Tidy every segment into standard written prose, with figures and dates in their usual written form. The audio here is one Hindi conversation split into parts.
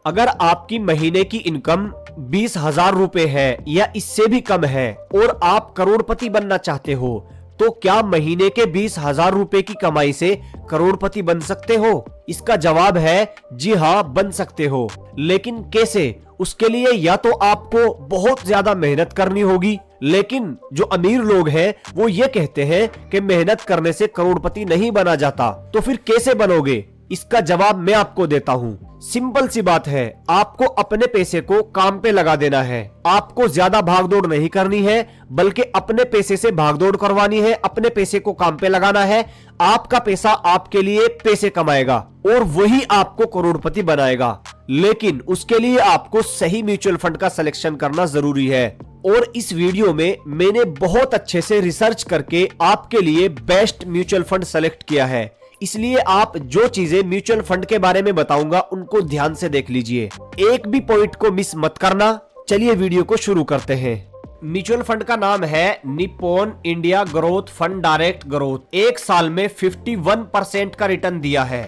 अगर आपकी महीने की इनकम 20,000 रुपए है या इससे भी कम है और आप करोड़पति बनना चाहते हो, तो क्या महीने के 20,000 रुपए की कमाई से करोड़पति बन सकते हो? इसका जवाब है जी हाँ, बन सकते हो। लेकिन कैसे? उसके लिए या तो आपको बहुत ज्यादा मेहनत करनी होगी, लेकिन जो अमीर लोग हैं वो ये कहते हैं कि मेहनत करने से करोड़पति नहीं बना जाता। तो फिर कैसे बनोगे? इसका जवाब मैं आपको देता हूँ। सिंपल सी बात है, आपको अपने पैसे को काम पे लगा देना है। आपको ज्यादा भागदौड़ नहीं करनी है, बल्कि अपने पैसे से भागदौड़ करवानी है, अपने पैसे को काम पे लगाना है। आपका पैसा आपके लिए पैसे कमाएगा और वही आपको करोड़पति बनाएगा। लेकिन उसके लिए आपको सही म्यूचुअल फंड का सिलेक्शन करना जरूरी है। और इस वीडियो में मैंने बहुत अच्छे से रिसर्च करके आपके लिए बेस्ट म्यूचुअल फंड सेलेक्ट किया है। इसलिए आप जो चीजें म्यूचुअल फंड के बारे में बताऊंगा उनको ध्यान से देख लीजिए, एक भी पॉइंट को मिस मत करना। चलिए वीडियो को शुरू करते हैं। म्यूचुअल फंड का नाम है Nippon India growth fund direct growth. एक साल में 51% का रिटर्न दिया है।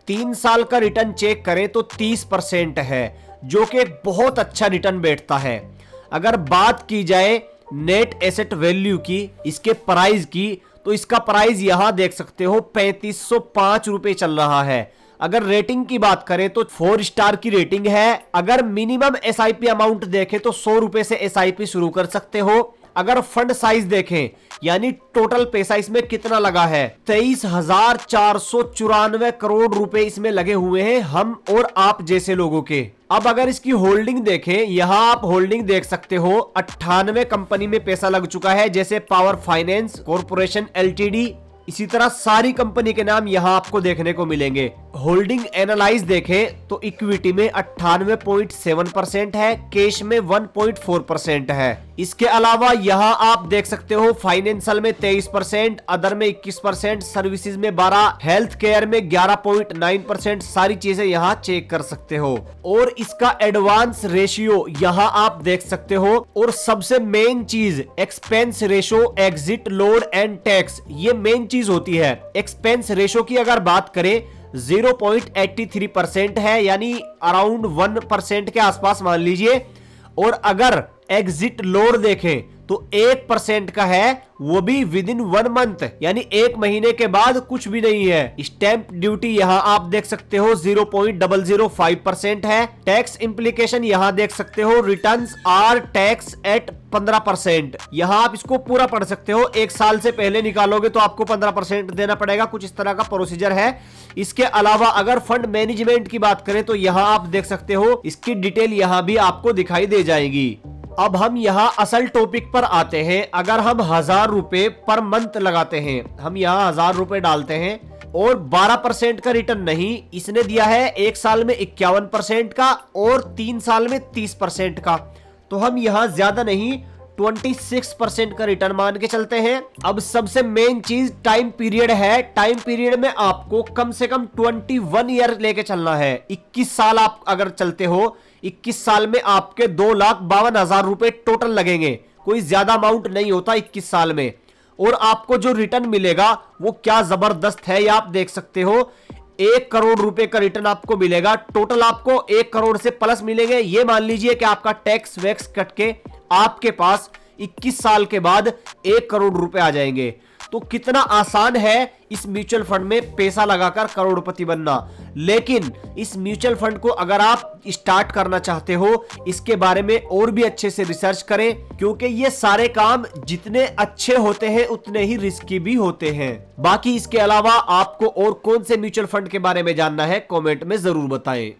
3 साल का रिटर्न चेक करें तो 30% है, जो कि बहुत अच्छा रिटर्न बैठता है। अगर बात की जाए नेट एसेट वैल्यू की, इसके प्राइस की, तो इसका प्राइस यहां देख सकते हो 3505 रुपए चल रहा है। अगर रेटिंग की बात करें तो 4 स्टार की रेटिंग है। अगर मिनिमम एसआईपी अमाउंट देखें तो 100 रुपए से एसआईपी शुरू कर सकते हो। अगर फंड साइज देखें, यानी टोटल पैसा इसमें कितना लगा है, 23,494 करोड़ रुपए इसमें लगे हुए हैं हम और आप जैसे लोगों के। अब अगर इसकी होल्डिंग देखें, यहां आप होल्डिंग देख सकते हो 98 कंपनी में पैसा लग चुका है, जैसे पावर फाइनेंस कॉर्पोरेशन एलटीडी। इसी तरह सारी कंपनी के नाम यहां आपको देखने को मिलेंगे। होल्डिंग एनालाइज देखें तो इक्विटी में 98.7% है, कैश में 1.4% है। इसके अलावा यहां आप देख सकते हो फाइनेंशियल में 23%, अदर में 21%, सर्विसेज में 12%, हेल्थ केयर में 11.9%। सारी चीजें यहां चेक कर सकते हो। और इसका एडवांस रेशियो यहां आप देख सकते हो। और सबसे मेन चीज expense ratio, exit, load and tax, ये मेन चीज होती है। एक्सपेंस रेशियो की अगर बात करें 0.83% है, यानी अराउंड 1% के आसपास मान लीजिए। और अगर एग्जिट लोड देखें तो 1% का है, वो भी विद इन 1 मंथ, यानी 1 महीने के बाद कुछ भी नहीं है। स्टैंप ड्यूटी यहां आप देख सकते हो 0.005% है। टैक्स इंप्लीकेशन यहां देख सकते हो, रिटर्न्स आर टैक्स एट 15%। यहां आप इसको पूरा पढ़ सकते हो। 1 साल से पहले निकालोगे तो आपको 15% देना पड़ेगा, कुछ इस तरह का प्रोसीजर है। इसके अलावा अगर फंड मैनेजमेंट की बात करें तो यहां आप देख सकते हो, इसकी डिटेल यहां भी आपको दिखाई दे जाएगी। अब हम यहाँ असल टॉपिक पर आते हैं। अगर हम 1,000 रुपए पर मंथ लगाते हैं, हम यहाँ 1,000 रुपए डालते हैं और 12% का रिटर्न नहीं, इसने दिया है 1 साल में 51% का और 3 साल में 30% का, तो हम यहाँ ज्यादा नहीं 26% का रिटर्न मान के चलते हैं। अब सबसे मेन चीज टाइम पीरियड है। टाइम पीरियड में आपको कम से कम 21 ईयर लेके चलना है। 21 साल आप अगर चलते हो, 21 साल में आपके 2,52,000 रुपए टोटल लगेंगे। कोई ज्यादा अमाउंट नहीं होता 21 साल में। और आपको जो रिटर्न मिलेगा वो क्या जबरदस्त है, ये आप देख सकते हो। 1 करोड़ रुपए का रिटर्न आपको मिलेगा। टोटल आपको 1 करोड़ से प्लस मिलेंगे। ये मान लीजिए कि आपका टैक्स वैक्स कट के आपके पास 21 साल के बाद 1 करोड़ रुपए आ जाएंगे। तो कितना आसान है इस म्यूचुअल फंड में पैसा लगाकर करोड़पति बनना। लेकिन इस म्यूचुअल फंड को अगर आप स्टार्ट करना चाहते हो, इसके बारे में और भी अच्छे से रिसर्च करें, क्योंकि ये सारे काम जितने अच्छे होते हैं उतने ही रिस्की भी होते हैं। बाकी इसके अलावा आपको और कौन से म्यूचुअल फंड के बारे में जानना है, कमेंट में जरूर बताएं।